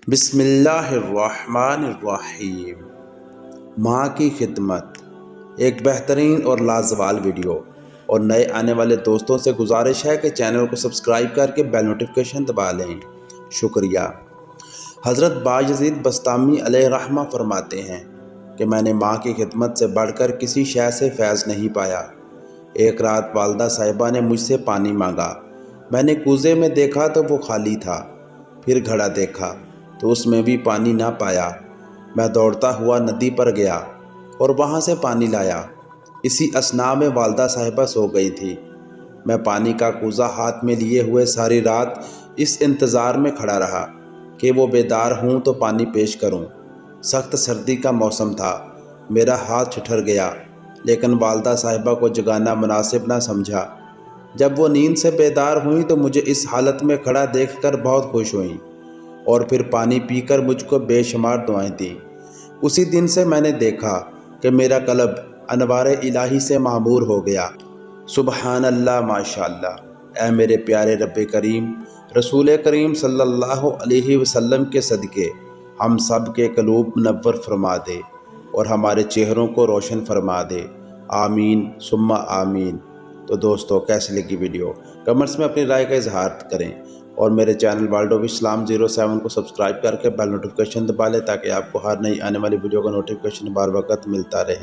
بسم اللہ الرحمن الرحیم۔ ماں کی خدمت ایک بہترین اور لازوال ویڈیو، اور نئے آنے والے دوستوں سے گزارش ہے کہ چینل کو سبسکرائب کر کے بیل نوٹیفیکیشن دبا لیں۔ شکریہ۔ حضرت بایزید بسطامی علیہ رحمہ فرماتے ہیں کہ میں نے ماں کی خدمت سے بڑھ کر کسی شے سے فیض نہیں پایا۔ ایک رات والدہ صاحبہ نے مجھ سے پانی مانگا۔ میں نے کوزے میں دیکھا تو وہ خالی تھا، پھر گھڑا دیکھا تو اس میں بھی پانی نہ پایا۔ میں دوڑتا ہوا ندی پر گیا اور وہاں سے پانی لایا۔ اسی اثناء میں والدہ صاحبہ سو گئی تھی۔ میں پانی کا کوزہ ہاتھ میں لیے ہوئے ساری رات اس انتظار میں کھڑا رہا کہ وہ بیدار ہوں تو پانی پیش کروں۔ سخت سردی کا موسم تھا، میرا ہاتھ ٹھٹر گیا، لیکن والدہ صاحبہ کو جگانا مناسب نہ سمجھا۔ جب وہ نیند سے بیدار ہوئیں تو مجھے اس حالت میں کھڑا دیکھ کر بہت خوش ہوئیں، اور پھر پانی پی کر مجھ کو بے شمار دعائیں دیں۔ اسی دن سے میں نے دیکھا کہ میرا قلب انوار الہی سے معمور ہو گیا۔ سبحان اللہ، ماشاء اللہ۔ اے میرے پیارے رب کریم، رسول کریم صلی اللہ علیہ وسلم کے صدقے ہم سب کے قلوب منور فرما دے اور ہمارے چہروں کو روشن فرما دے۔ آمین ثم آمین۔ تو دوستو، کیسی لگی ویڈیو؟ کمنٹس میں اپنی رائے کا اظہار کریں، اور میرے چینل ورلڈ آف اسلام 07 کو سبسکرائب کر کے بیل نوٹیفیکیشن دبا لیں تاکہ آپ کو ہر نئی آنے والی ویڈیو کا نوٹیفیکیشن بار وقت ملتا رہے۔